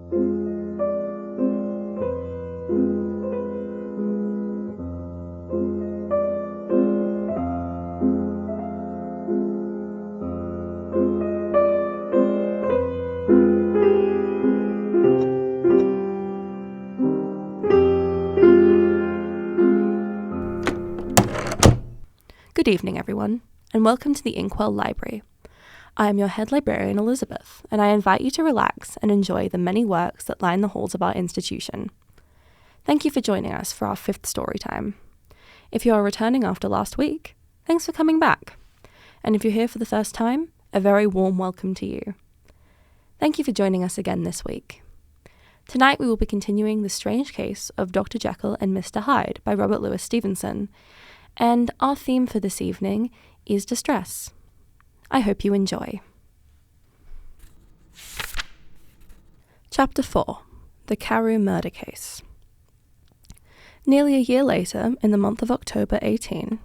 Good evening, everyone, and welcome to the Inkwell Library. I am your head librarian, Elizabeth, and I invite you to relax and enjoy the many works that line the halls of our institution. Thank you for joining us for our 5th story time. If you are returning after last week, thanks for coming back. And if you're here for the first time, a very warm welcome to you. Thank you for joining us again this week. Tonight we will be continuing the strange case of Dr. Jekyll and Mr. Hyde by Robert Louis Stevenson, and our theme for this evening is distress. I hope you enjoy. Chapter 4. The Carew Murder Case. Nearly a year later, in the month of October 18,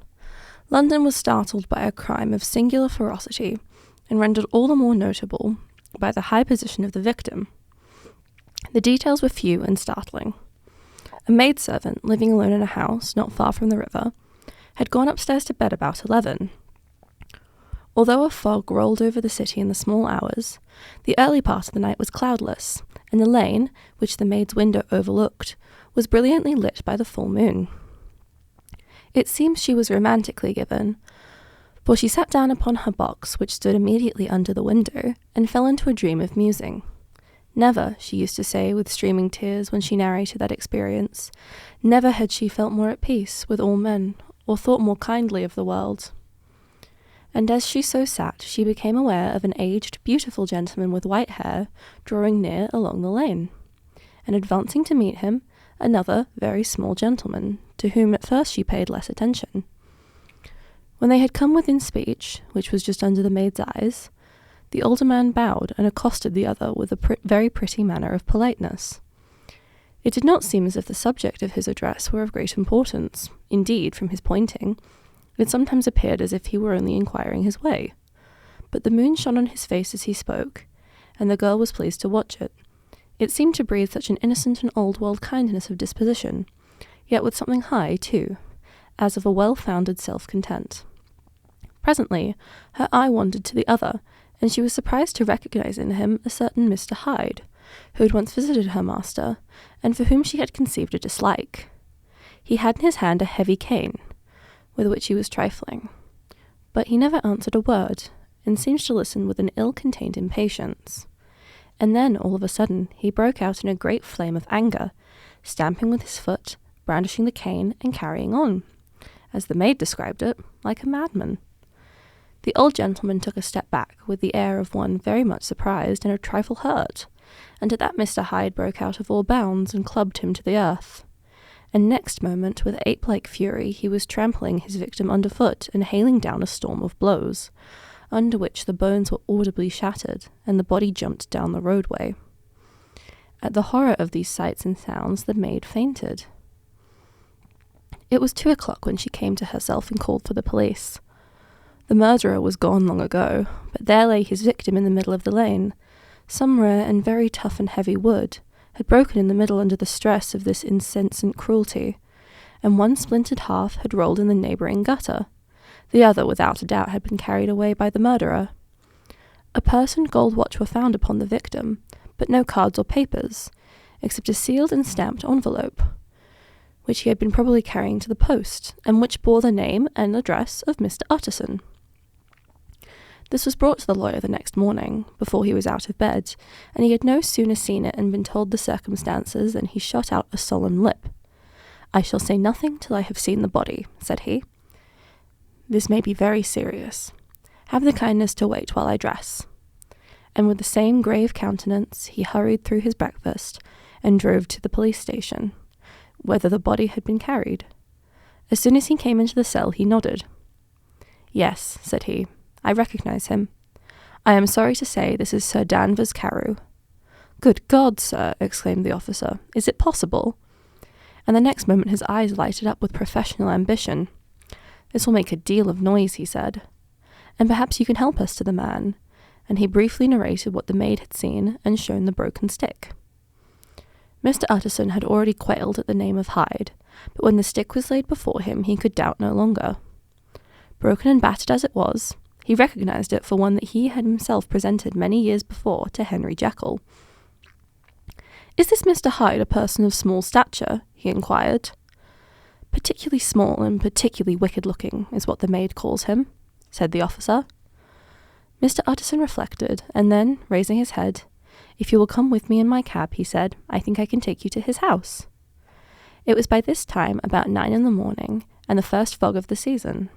London was startled by a crime of singular ferocity and rendered all the more notable by the high position of the victim. The details were few and startling. A maidservant living alone in a house not far from the river had gone upstairs to bed about 11. Although a fog rolled over the city in the small hours, the early part of the night was cloudless, and the lane, which the maid's window overlooked, was brilliantly lit by the full moon. It seems she was romantically given, for she sat down upon her box, which stood immediately under the window, and fell into a dream of musing. Never, she used to say with streaming tears when she narrated that experience, never had she felt more at peace with all men, or thought more kindly of the world. And as she so sat, she became aware of an aged, beautiful gentleman with white hair drawing near along the lane, and advancing to meet him, another very small gentleman, to whom at first she paid less attention. When they had come within speech, which was just under the maid's eyes, the older man bowed and accosted the other with a very pretty manner of politeness. It did not seem as if the subject of his address were of great importance. Indeed, from his pointing, it sometimes appeared as if he were only inquiring his way. But the moon shone on his face as he spoke, and the girl was pleased to watch it. It seemed to breathe such an innocent and old-world kindness of disposition, yet with something high, too, as of a well-founded self-content. Presently, her eye wandered to the other, and she was surprised to recognize in him a certain Mr. Hyde, who had once visited her master, and for whom she had conceived a dislike. He had in his hand a heavy cane, with which he was trifling, but he never answered a word, and seemed to listen with an ill-contained impatience. And then, all of a sudden, he broke out in a great flame of anger, stamping with his foot, brandishing the cane, and carrying on, as the maid described it, like a madman. The old gentleman took a step back, with the air of one very much surprised and a trifle hurt, and at that Mr. Hyde broke out of all bounds and clubbed him to the earth. And next moment, with ape-like fury, he was trampling his victim underfoot and hailing down a storm of blows, under which the bones were audibly shattered, and the body jumped down the roadway. At the horror of these sights and sounds, the maid fainted. It was 2 o'clock when she came to herself and called for the police. The murderer was gone long ago, but there lay his victim in the middle of the lane. Some rare and very tough and heavy wood had broken in the middle under the stress of this insensate cruelty, and one splintered half had rolled in the neighbouring gutter. The other, without a doubt, had been carried away by the murderer. A purse and gold watch were found upon the victim, but no cards or papers, except a sealed and stamped envelope, which he had been probably carrying to the post, and which bore the name and address of Mr. Utterson. This was brought to the lawyer the next morning, before he was out of bed, and he had no sooner seen it and been told the circumstances than he shot out a solemn lip. "I shall say nothing till I have seen the body," said he. "This may be very serious. Have the kindness to wait while I dress." And with the same grave countenance, he hurried through his breakfast and drove to the police station, whither the body had been carried. As soon as he came into the cell, he nodded. "Yes," said he, "I recognize him. I am sorry to say this is Sir Danvers Carew." "Good God, sir!" exclaimed the officer. "Is it possible?" And the next moment his eyes lighted up with professional ambition. "This will make a deal of noise," he said. "And perhaps you can help us to the man." And he briefly narrated what the maid had seen and shown the broken stick. Mr. Utterson had already quailed at the name of Hyde, but when the stick was laid before him he could doubt no longer. Broken and battered as it was, he recognised it for one that he had himself presented many years before to Henry Jekyll. "Is this Mr. Hyde a person of small stature?" he inquired. "Particularly small and particularly wicked-looking is what the maid calls him," said the officer. Mr. Utterson reflected, and then, raising his head, "If you will come with me in my cab," he said, "I think I can take you to his house." It was by this time about 9 in the morning, and the first fog of the season.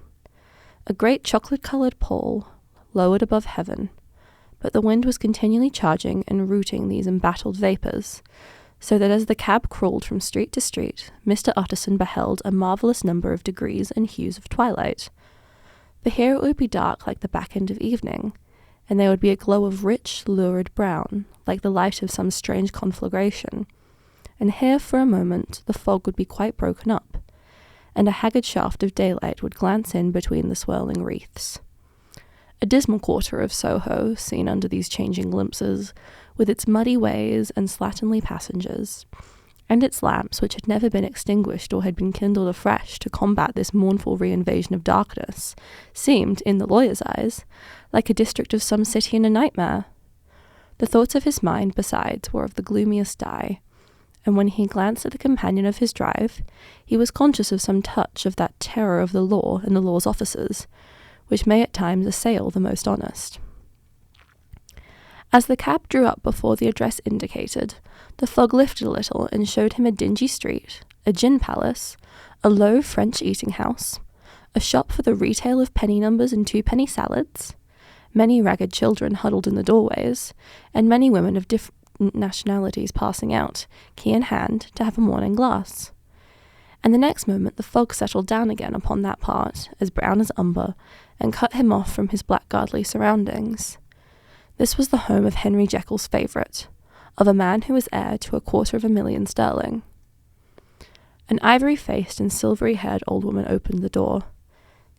A great chocolate-coloured pall lowered above heaven, but the wind was continually charging and rooting these embattled vapours, so that as the cab crawled from street to street, Mr. Utterson beheld a marvellous number of degrees and hues of twilight. For here it would be dark like the back end of evening, and there would be a glow of rich, lurid brown, like the light of some strange conflagration, and here for a moment the fog would be quite broken up, and a haggard shaft of daylight would glance in between the swirling wreaths. A dismal quarter of Soho, seen under these changing glimpses, with its muddy ways and slatternly passengers, and its lamps which had never been extinguished or had been kindled afresh to combat this mournful reinvasion of darkness, seemed, in the lawyer's eyes, like a district of some city in a nightmare. The thoughts of his mind, besides, were of the gloomiest dye, and when he glanced at the companion of his drive, he was conscious of some touch of that terror of the law and the law's officers, which may at times assail the most honest. As the cab drew up before the address indicated, the fog lifted a little and showed him a dingy street, a gin palace, a low French eating house, a shop for the retail of penny numbers and twopenny salads, many ragged children huddled in the doorways, and many women of different nationalities passing out, key in hand, to have a morning glass. And the next moment the fog settled down again upon that part, as brown as umber, and cut him off from his blackguardly surroundings. This was the home of Henry Jekyll's favourite, of a man who was heir to 250,000 sterling. An ivory-faced and silvery-haired old woman opened the door.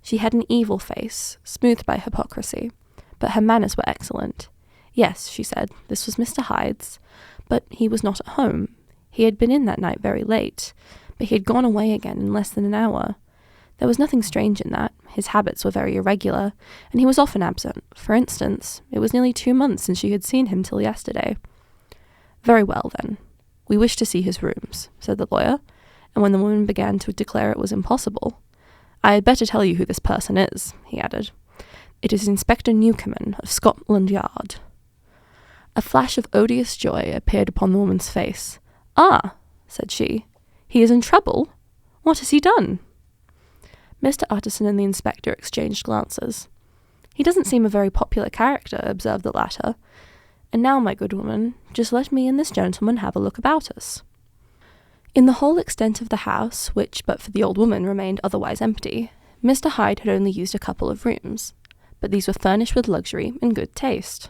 She had an evil face, smoothed by hypocrisy, but her manners were excellent. Yes, she said, this was Mr. Hyde's, but he was not at home. He had been in that night very late, but he had gone away again in less than an hour. There was nothing strange in that. His habits were very irregular, and he was often absent. For instance, it was nearly 2 months since she had seen him till yesterday. Very well, then. We wish to see his rooms, said the lawyer, and when the woman began to declare it was impossible, I had better tell you who this person is, he added. It is Inspector Newcomen of Scotland Yard. A flash of odious joy appeared upon the woman's face. Ah, said she, he is in trouble? What has he done? Mr. Utterson and the inspector exchanged glances. He doesn't seem a very popular character, observed the latter. And now, my good woman, just let me and this gentleman have a look about us. In the whole extent of the house, which but for the old woman remained otherwise empty, Mr. Hyde had only used a couple of rooms, but these were furnished with luxury and good taste.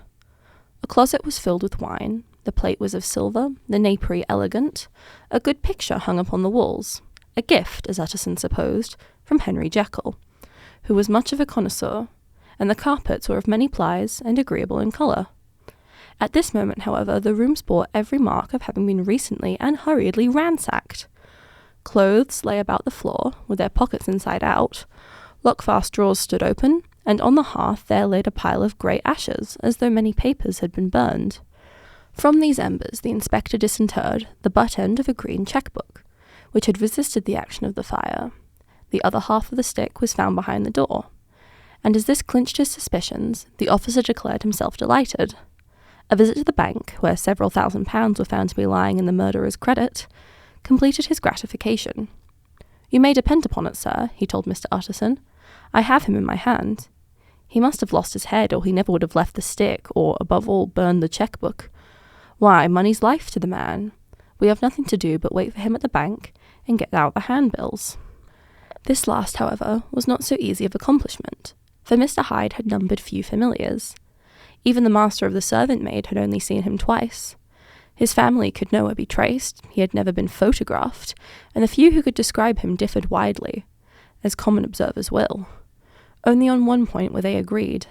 A closet was filled with wine, the plate was of silver, the napery elegant, a good picture hung upon the walls, a gift, as Utterson supposed, from Henry Jekyll, who was much of a connoisseur, and the carpets were of many plies and agreeable in colour. At this moment, however, the rooms bore every mark of having been recently and hurriedly ransacked. Clothes lay about the floor, with their pockets inside out, lock-fast drawers stood open, and on the hearth there laid a pile of grey ashes, as though many papers had been burned. From these embers the inspector disinterred the butt end of a green cheque-book, which had resisted the action of the fire. The other half of the stick was found behind the door, and as this clinched his suspicions, the officer declared himself delighted. A visit to the bank, where several £1,000s were found to be lying in the murderer's credit, completed his gratification. You may depend upon it, sir, he told Mr. Utterson. I have him in my hand. He must have lost his head, or he never would have left the stick, or, above all, burned the cheque-book. Why, money's life to the man. We have nothing to do but wait for him at the bank and get out the handbills. This last, however, was not so easy of accomplishment, for Mr. Hyde had numbered few familiars. Even the master of the servant maid had only seen him twice. His family could nowhere be traced, he had never been photographed, and the few who could describe him differed widely, as common observers will. Only on one point were they agreed,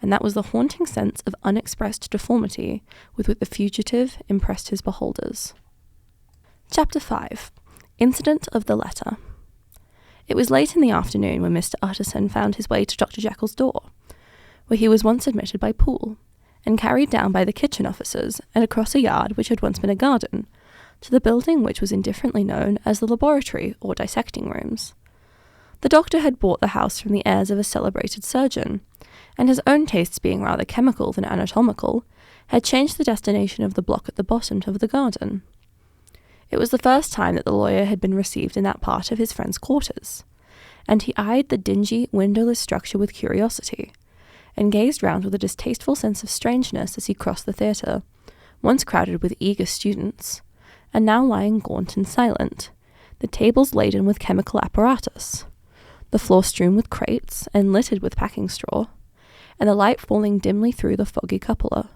and that was the haunting sense of unexpressed deformity with which the fugitive impressed his beholders. Chapter 5. Incident of the Letter. It was late in the afternoon when Mr. Utterson found his way to Dr. Jekyll's door, where he was once admitted by Poole, and carried down by the kitchen officers and across a yard which had once been a garden, to the building which was indifferently known as the laboratory or dissecting rooms. The doctor had bought the house from the heirs of a celebrated surgeon, and his own tastes being rather chemical than anatomical, had changed the destination of the block at the bottom of the garden. It was the first time that the lawyer had been received in that part of his friend's quarters, and he eyed the dingy, windowless structure with curiosity, and gazed round with a distasteful sense of strangeness as he crossed the theatre, once crowded with eager students, and now lying gaunt and silent, the tables laden with chemical apparatus, the floor strewn with crates and littered with packing straw, and the light falling dimly through the foggy cupola.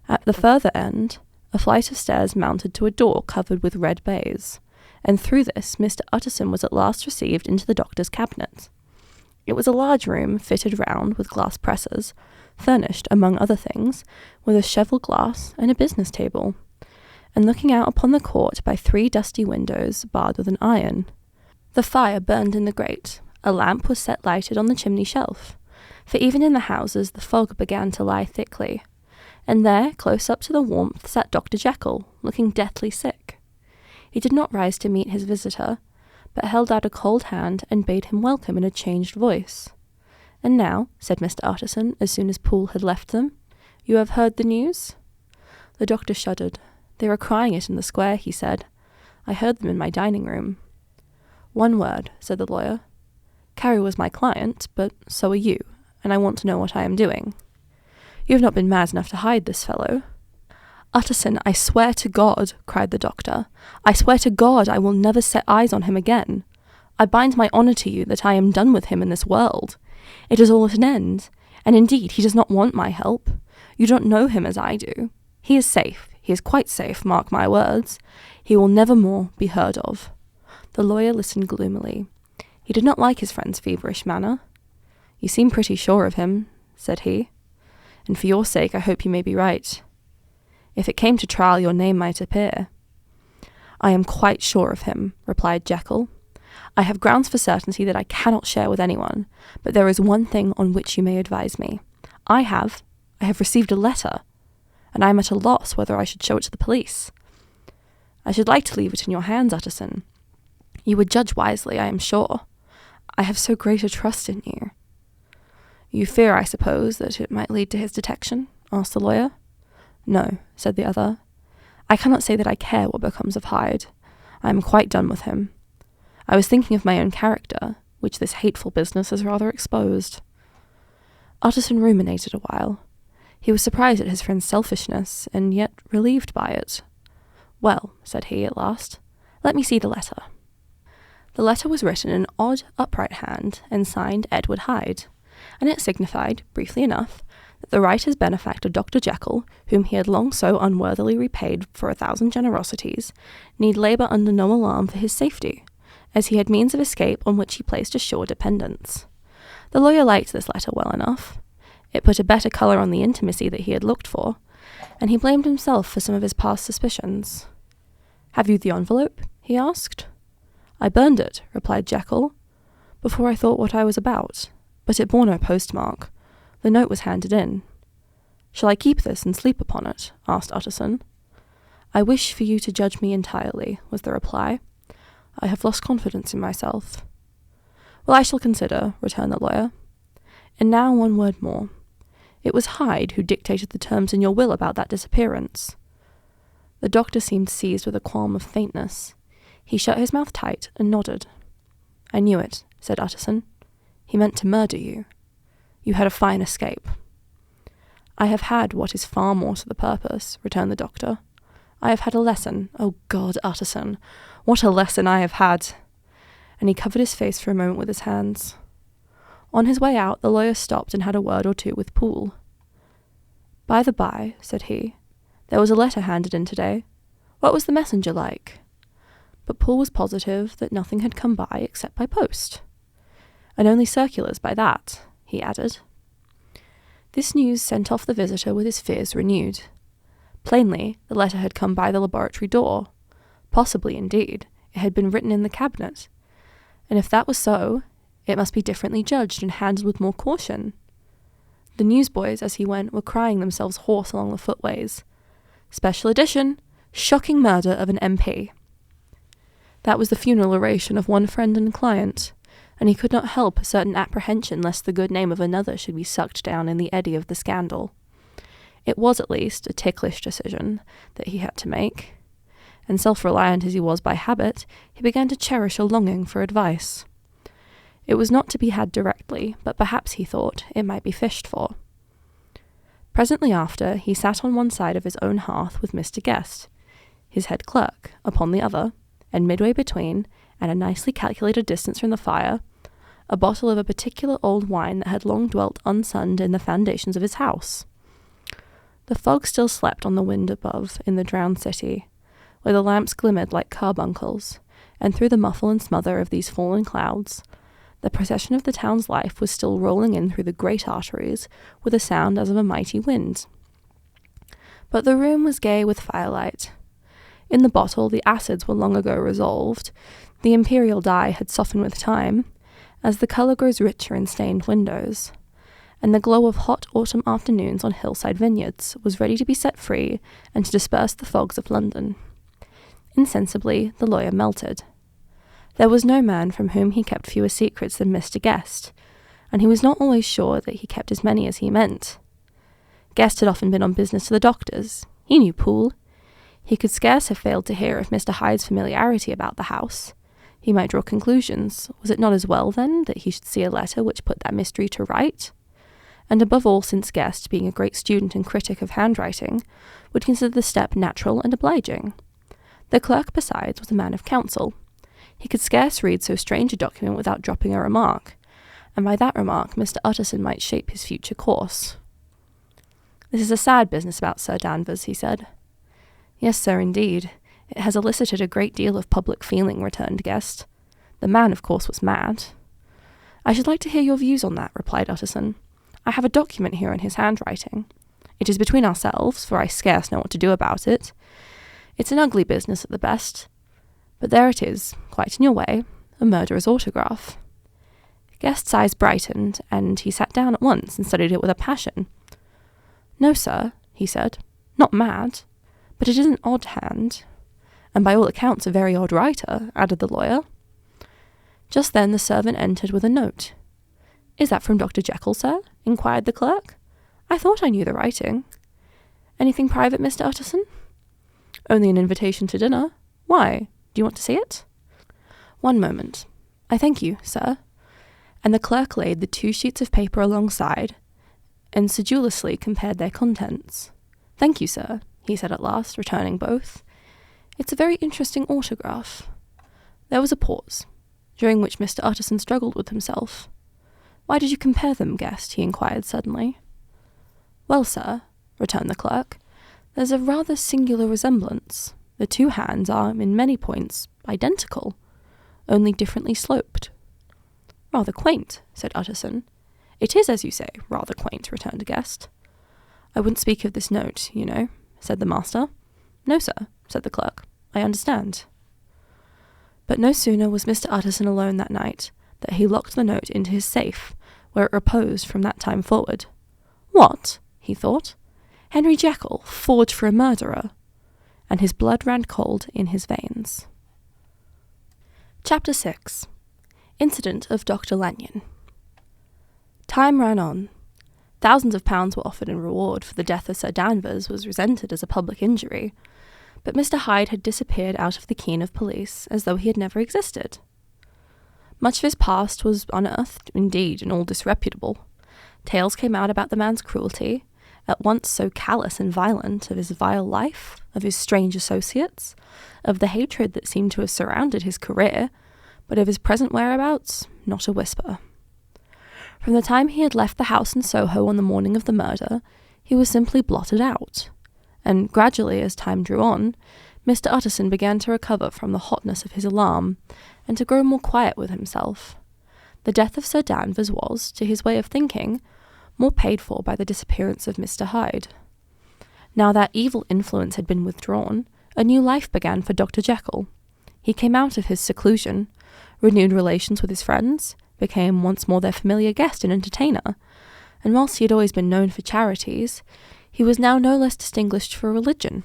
At the further end, a flight of stairs mounted to a door covered with red baize, and through this Mr. Utterson was at last received into the doctor's cabinet. It was a large room fitted round with glass presses, furnished, among other things, with a cheval glass and a business table, and looking out upon the court by 3 dusty windows barred with an iron. The fire burned in the grate, a lamp was set lighted on the chimney shelf, for even in the houses the fog began to lie thickly, and there, close up to the warmth, sat Dr. Jekyll, looking deathly sick. He did not rise to meet his visitor, but held out a cold hand and bade him welcome in a changed voice. "And now," said Mr. Utterson, as soon as Poole had left them, "you have heard the news?" The doctor shuddered. "They were crying it in the square," he said. "I heard them in my dining room." "One word," said the lawyer. "Carey was my client, but so are you, and I want to know what I am doing. You have not been mad enough to hide this fellow?" "Utterson, I swear to God," cried the doctor, "I swear to God I will never set eyes on him again. I bind my honour to you that I am done with him in this world. It is all at an end, and indeed he does not want my help. You don't know him as I do. He is safe, he is quite safe, mark my words. He will never more be heard of." The lawyer listened gloomily. He did not like his friend's feverish manner. "You seem pretty sure of him," said he, "and for your sake I hope you may be right. If it came to trial, your name might appear." "I am quite sure of him," replied Jekyll. "I have grounds for certainty that I cannot share with anyone, but there is one thing on which you may advise me. I have received a letter, and I am at a loss whether I should show it to the police. I should like to leave it in your hands, Utterson. You would judge wisely, I am sure. I have so great a trust in you." "You fear, I suppose, that it might lead to his detection?" asked the lawyer. "No," said the other. "I cannot say that I care what becomes of Hyde. I am quite done with him. I was thinking of my own character, which this hateful business has rather exposed." Utterson ruminated a while. He was surprised at his friend's selfishness, and yet relieved by it. "Well," said he at last, "let me see the letter." The letter was written in an odd, upright hand, and signed Edward Hyde, and it signified, briefly enough, that the writer's benefactor Dr. Jekyll, whom he had long so unworthily repaid for 1,000 generosities, need labour under no alarm for his safety, as he had means of escape on which he placed a sure dependence. The lawyer liked this letter well enough. It put a better colour on the intimacy that he had looked for, and he blamed himself for some of his past suspicions. "Have you the envelope?" he asked. "I burned it," replied Jekyll, "before I thought what I was about, but it bore no postmark. The note was handed in." "Shall I keep this and sleep upon it?" asked Utterson. "I wish for you to judge me entirely," was the reply. "I have lost confidence in myself." "Well, I shall consider," returned the lawyer. "And now one word more. It was Hyde who dictated the terms in your will about that disappearance." The doctor seemed seized with a qualm of faintness. He shut his mouth tight and nodded. "I knew it," said Utterson. "He meant to murder you. You had a fine escape." "I have had what is far more to the purpose," returned the doctor. "I have had a lesson. Oh God, Utterson, what a lesson I have had!" And he covered his face for a moment with his hands. On his way out, the lawyer stopped and had a word or two with Poole. "By the by," said he, "there was a letter handed in today. What was the messenger like?" But Poole was positive that nothing had come by except by post. "And only circulars by that," he added. This news sent off the visitor with his fears renewed. Plainly, the letter had come by the laboratory door, Possibly, indeed, it had been written in the cabinet. And if that was so, it must be differently judged and handled with more caution. The newsboys, as he went, were crying themselves hoarse along the footways. Special edition! Shocking murder of an MP. That was the funeral oration of one friend and client, and he could not help a certain apprehension lest the good name of another should be sucked down in the eddy of the scandal. It was, at least, a ticklish decision that he had to make, and self-reliant as he was by habit, he began to cherish a longing for advice. It was not to be had directly, but perhaps, he thought, it might be fished for. Presently after, he sat on one side of his own hearth with Mr. Guest, his head clerk, upon the other, and midway between, at a nicely calculated distance from the fire, a bottle of a particular old wine that had long dwelt unsunned in the foundations of his house. The fog still slept on the wind above in the drowned city, where the lamps glimmered like carbuncles, and through the muffle and smother of these fallen clouds, the procession of the town's life was still rolling in through the great arteries with a sound as of a mighty wind. But the room was gay with firelight. In the bottle the acids were long ago resolved, the imperial dye had softened with time, as the colour grows richer in stained windows, and the glow of hot autumn afternoons on hillside vineyards was ready to be set free and to disperse the fogs of London. Insensibly the lawyer melted. There was no man from whom he kept fewer secrets than Mr. Guest, and he was not always sure that he kept as many as he meant. Guest had often been on business to the doctors. He knew Poole. He could scarce have failed to hear of Mr. Hyde's familiarity about the house. He might draw conclusions. Was it not as well, then, that he should see a letter which put that mystery to right? And above all, since Guest, being a great student and critic of handwriting, would consider the step natural and obliging. The clerk, besides, was a man of counsel. He could scarce read so strange a document without dropping a remark, and by that remark Mr. Utterson might shape his future course. "This is a sad business about Sir Danvers," he said. "Yes, sir, indeed. It has elicited a great deal of public feeling," returned Guest. "The man, of course, was mad." "I should like to hear your views on that," replied Utterson. "I have a document here in his handwriting. It is between ourselves, for I scarce know what to do about it. It's an ugly business at the best. But there it is, quite in your way, a murderer's autograph." Guest's eyes brightened, and he sat down at once and studied it with a passion. "No, sir," he said, "not mad, but it is an odd hand, and by all accounts a very odd writer," added the lawyer. Just then the servant entered with a note. "Is that from Dr. Jekyll, sir?" inquired the clerk. "I thought I knew the writing. Anything private, Mr. Utterson?" "Only an invitation to dinner. Why? Do you want to see it?" "One moment. I thank you, sir." And the clerk laid the 2 sheets of paper alongside, and sedulously compared their contents. "Thank you, sir," he said at last, returning both. "It's a very interesting autograph." There was a pause, during which Mr. Utterson struggled with himself. "Why did you compare them, Guest?" he inquired suddenly. "Well, sir," returned the clerk, "there's a rather singular resemblance. The 2 hands are, in many points, identical, only differently sloped." "Rather quaint," said Utterson. "It is, as you say, rather quaint," returned Guest. "I wouldn't speak of this note, you know," said the master. "No, sir," said the clerk. "I understand." But no sooner was Mr. Utterson alone that night that he locked the note into his safe, where it reposed from that time forward. "What?" he thought. "Henry Jekyll, forged for a murderer!" And his blood ran cold in his veins. Chapter 6. Incident of Dr. Lanyon. Time ran on. Thousands of pounds were offered in reward for the death of Sir Danvers was resented as a public injury, but Mr. Hyde had disappeared out of the ken of police as though he had never existed. Much of his past was unearthed, indeed, and all disreputable. Tales came out about the man's cruelty, at once so callous and violent, of his vile life, of his strange associates, of the hatred that seemed to have surrounded his career, but of his present whereabouts, not a whisper. From the time he had left the house in Soho on the morning of the murder, he was simply blotted out, and gradually, as time drew on, Mr. Utterson began to recover from the hotness of his alarm, and to grow more quiet with himself. The death of Sir Danvers was, to his way of thinking, more paid for by the disappearance of Mr. Hyde. Now that evil influence had been withdrawn, a new life began for Dr. Jekyll. He came out of his seclusion, renewed relations with his friends, became once more their familiar guest and entertainer, and whilst he had always been known for charities, he was now no less distinguished for religion.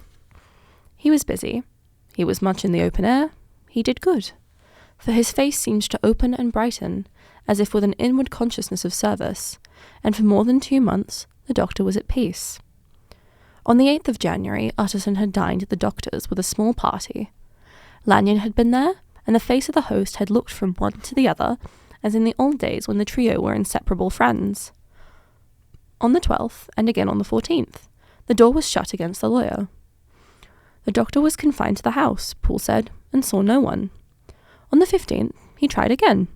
He was busy. He was much in the open air. He did good, for his face seemed to open and brighten, as if with an inward consciousness of service, and for more than 2 months the doctor was at peace. On the 8th of January, Utterson had dined at the doctor's with a small party. Lanyon had been there, and the face of the host had looked from one to the other, as in the old days when the trio were inseparable friends. On the 12th, and again on the 14th, the door was shut against the lawyer. The doctor was confined to the house, Poole said, and saw no one. On the 15th, he tried again,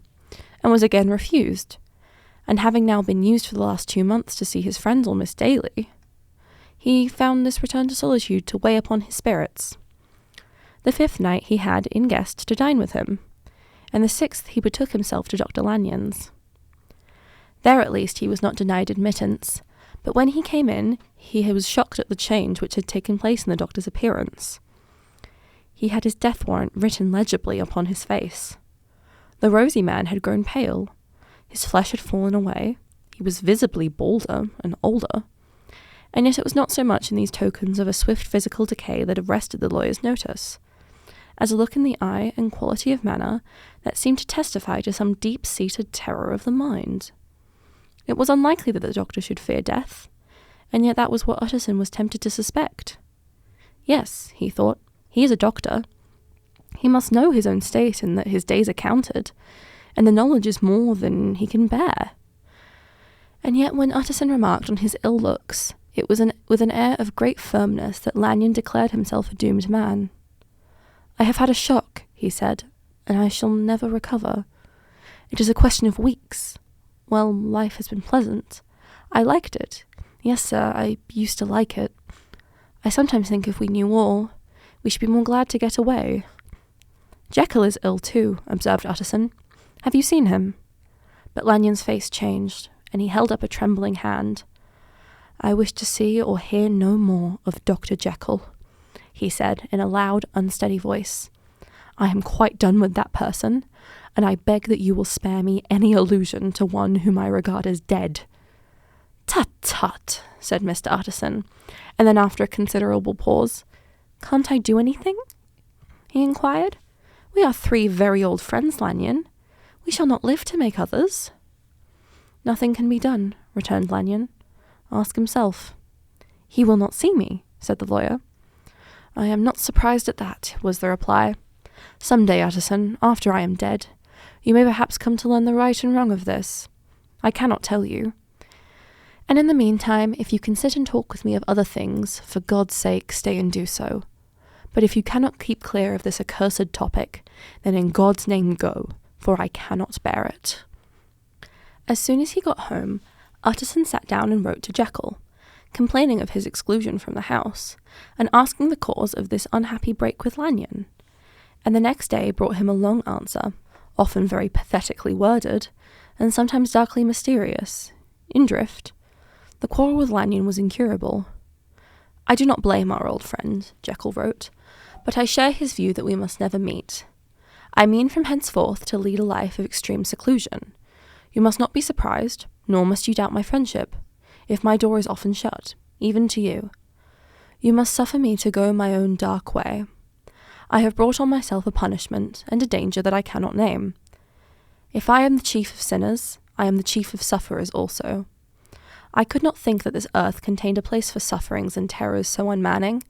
and was again refused, and having now been used for the last 2 months to see his friends almost daily, he found this return to solitude to weigh upon his spirits. The 5th night he had in guest to dine with him, and the 6th he betook himself to Dr. Lanyon's. There at least he was not denied admittance, but when he came in, he was shocked at the change which had taken place in the doctor's appearance. He had his death warrant written legibly upon his face. The rosy man had grown pale. His flesh had fallen away. He was visibly balder and older. And yet it was not so much in these tokens of a swift physical decay that arrested the lawyer's notice, as a look in the eye and quality of manner that seemed to testify to some deep-seated terror of the mind. It was unlikely that the doctor should fear death, and yet that was what Utterson was tempted to suspect. Yes, he thought, he is a doctor. He must know his own state and that his days are counted, and the knowledge is more than he can bear. And yet when Utterson remarked on his ill looks, it was with an air of great firmness that Lanyon declared himself a doomed man. "I have had a shock," he said, "and I shall never recover. It is a question of weeks. Well, life has been pleasant. I liked it. Yes, sir, I used to like it. I sometimes think if we knew all, we should be more glad to get away." "Jekyll is ill too," observed Utterson. "Have you seen him?" But Lanyon's face changed, and he held up a trembling hand. "I wish to see or hear no more of Dr. Jekyll," he said in a loud, unsteady voice. "I am quite done with that person, and I beg that you will spare me any allusion to one whom I regard as dead." "Tut, tut," said Mr. Utterson, and then after a considerable pause, "Can't I do anything?" he inquired. "We are 3 very old friends, Lanyon. We shall not live to make others." "Nothing can be done," returned Lanyon. "Ask himself." "He will not see me," said the lawyer. "I am not surprised at that," was the reply. "Some day, Utterson, after I am dead, you may perhaps come to learn the right and wrong of this. I cannot tell you. And in the meantime, if you can sit and talk with me of other things, for God's sake, stay and do so. But if you cannot keep clear of this accursed topic, then in God's name go, for I cannot bear it." As soon as he got home, Utterson sat down and wrote to Jekyll, complaining of his exclusion from the house, and asking the cause of this unhappy break with Lanyon, and the next day brought him a long answer, often very pathetically worded, and sometimes darkly mysterious, in drift. The quarrel with Lanyon was incurable. "I do not blame our old friend," Jekyll wrote, "but I share his view that we must never meet. I mean from henceforth to lead a life of extreme seclusion. You must not be surprised, nor must you doubt my friendship, if my door is often shut, even to you. You must suffer me to go my own dark way. I have brought on myself a punishment and a danger that I cannot name. If I am the chief of sinners, I am the chief of sufferers also. I could not think that this earth contained a place for sufferings and terrors so unmanning,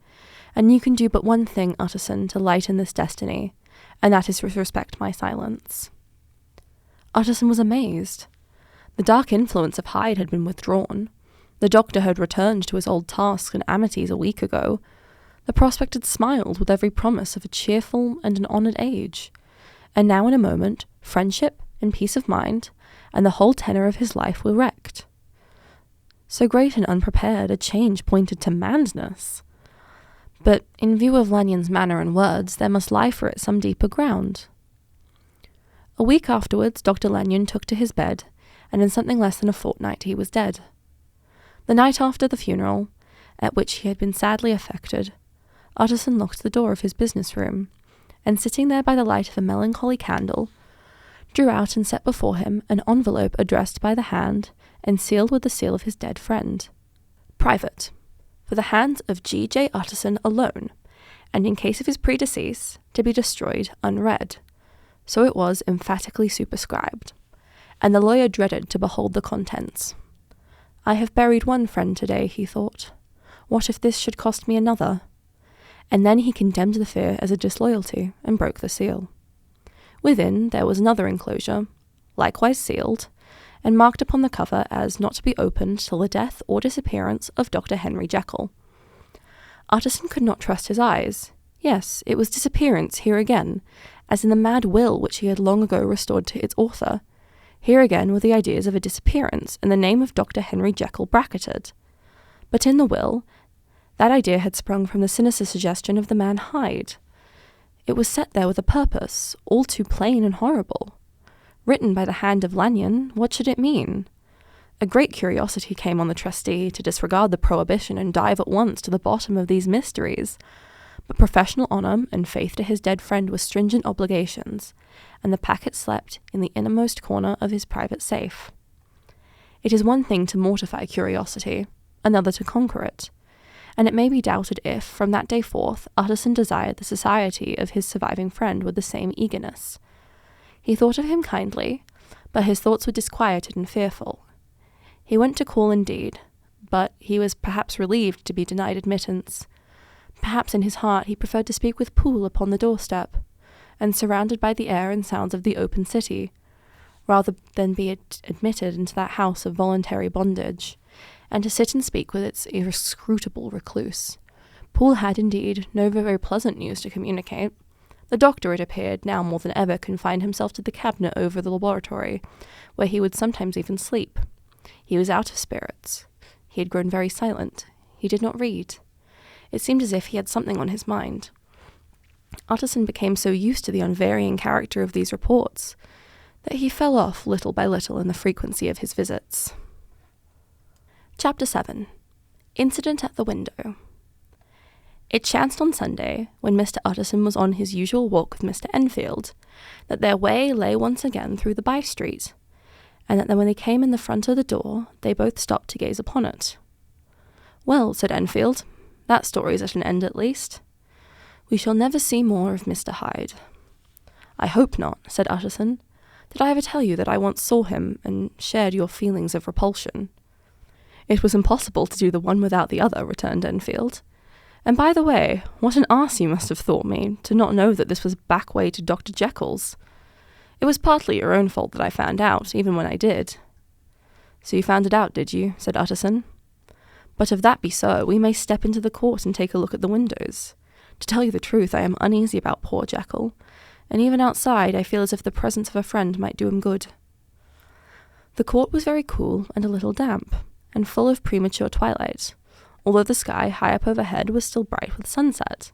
and you can do but one thing, Utterson, to lighten this destiny, and that is to respect my silence." Utterson was amazed. The dark influence of Hyde had been withdrawn. The doctor had returned to his old tasks and amities a week ago. The prospect had smiled with every promise of a cheerful and an honoured age, and now in a moment friendship and peace of mind, and the whole tenor of his life were wrecked. So great and unprepared a change pointed to madness. But in view of Lanyon's manner and words, there must lie for it some deeper ground. A week afterwards, Dr. Lanyon took to his bed, and in something less than a fortnight he was dead. The night after the funeral, at which he had been sadly affected, Utterson locked the door of his business room, and sitting there by the light of a melancholy candle, drew out and set before him an envelope addressed by the hand and sealed with the seal of his dead friend. Private, for the hands of G.J. Utterson alone, and in case of his predecease, to be destroyed unread. So it was emphatically superscribed, and the lawyer dreaded to behold the contents. I have buried one friend today, he thought. What if this should cost me another? And then he condemned the fear as a disloyalty, and broke the seal. Within there was another enclosure, likewise sealed, and marked upon the cover as not to be opened till the death or disappearance of Dr. Henry Jekyll. Utterson could not trust his eyes. Yes, it was disappearance here again, as in the mad will which he had long ago restored to its author. Here again were the ideas of a disappearance, and the name of Dr. Henry Jekyll bracketed. But in the will, that idea had sprung from the sinister suggestion of the man Hyde. It was set there with a purpose, all too plain and horrible. Written by the hand of Lanyon, what should it mean? A great curiosity came on the trustee to disregard the prohibition and dive at once to the bottom of these mysteries. But professional honour and faith to his dead friend were stringent obligations, and the packet slept in the innermost corner of his private safe. It is one thing to mortify curiosity, another to conquer it, and it may be doubted if, from that day forth, Utterson desired the society of his surviving friend with the same eagerness. He thought of him kindly, but his thoughts were disquieted and fearful. He went to call indeed, but he was perhaps relieved to be denied admittance. Perhaps in his heart he preferred to speak with Poole upon the doorstep, and surrounded by the air and sounds of the open city, rather than be admitted into that house of voluntary bondage, and to sit and speak with its inscrutable recluse. Poole had indeed no very pleasant news to communicate. The doctor, it appeared, now more than ever confined himself to the cabinet over the laboratory, where he would sometimes even sleep. He was out of spirits. He had grown very silent. He did not read. It seemed as if he had something on his mind. Utterson became so used to the unvarying character of these reports that he fell off little by little in the frequency of his visits. Chapter 7. Incident at the Window. It chanced on Sunday, when Mr. Utterson was on his usual walk with Mr. Enfield, that their way lay once again through the by-street, and that when they came in the front of the door, they both stopped to gaze upon it. Well, said Enfield, that story's at an end at least. We shall never see more of Mr. Hyde. I hope not, said Utterson. Did I ever tell you that I once saw him and shared your feelings of repulsion? It was impossible to do the one without the other, returned Enfield. And by the way, what an ass you must have thought me, to not know that this was back way to Dr. Jekyll's. It was partly your own fault that I found out, even when I did. So you found it out, did you? Said Utterson. But if that be so, we may step into the court and take a look at the windows. To tell you the truth, I am uneasy about poor Jekyll, and even outside I feel as if the presence of a friend might do him good. The court was very cool and a little damp, and full of premature twilight, although the sky high up overhead was still bright with sunset.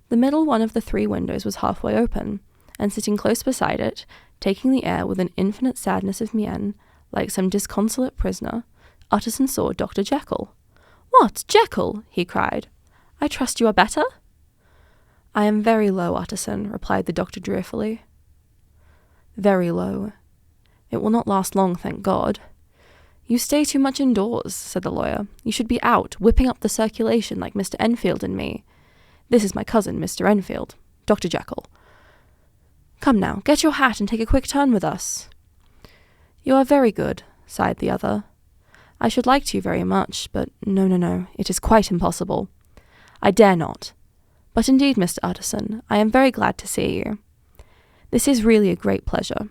The middle one of the three windows was halfway open, and sitting close beside it, taking the air with an infinite sadness of mien, like some disconsolate prisoner, Utterson saw Dr. Jekyll. What, Jekyll? He cried. I trust you are better? I am very low, Utterson, replied the doctor drearfully. Very low. It will not last long, thank God. You stay too much indoors, said the lawyer. You should be out, whipping up the circulation like Mr. Enfield and me. This is my cousin, Mr. Enfield, Dr. Jekyll. Come now, get your hat and take a quick turn with us. You are very good, sighed the other. I should like to very much, but no, it is quite impossible. I dare not. But indeed, Mr. Utterson, I am very glad to see you. This is really a great pleasure.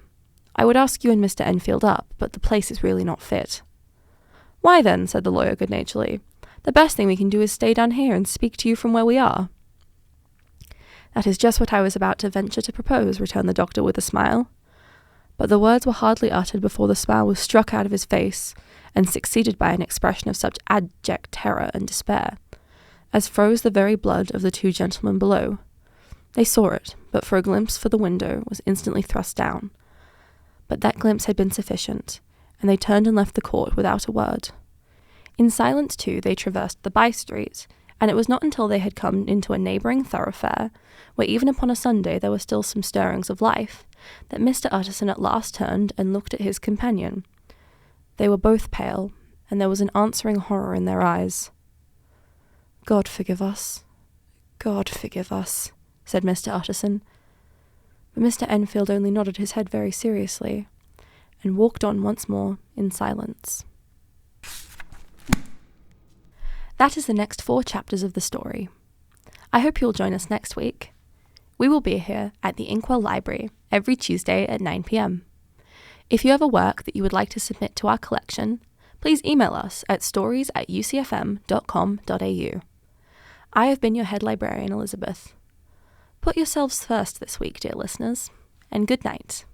I would ask you and Mr. Enfield up, but the place is really not fit. Why then, said the lawyer good-naturedly, the best thing we can do is stay down here and speak to you from where we are. That is just what I was about to venture to propose, returned the doctor with a smile. But the words were hardly uttered before the smile was struck out of his face, and succeeded by an expression of such abject terror and despair, as froze the very blood of the two gentlemen below. They saw it, but for a glimpse for the window was instantly thrust down. But that glimpse had been sufficient, and they turned and left the court without a word. In silence, too, they traversed the by-street, and it was not until they had come into a neighbouring thoroughfare, where even upon a Sunday there were still some stirrings of life, that Mr. Utterson at last turned and looked at his companion. They were both pale, and there was an answering horror in their eyes. "God forgive us, God forgive us," said Mr. Utterson. But Mr. Enfield only nodded his head very seriously, and walked on once more in silence. That is the next 4 chapters of the story. I hope you'll join us next week. We will be here at the Inkwell Library every Tuesday at 9 p.m. If you have a work that you would like to submit to our collection, please email us at stories@ucfm.com.au. I have been your head librarian, Elizabeth. Put yourselves first this week, dear listeners, and good night.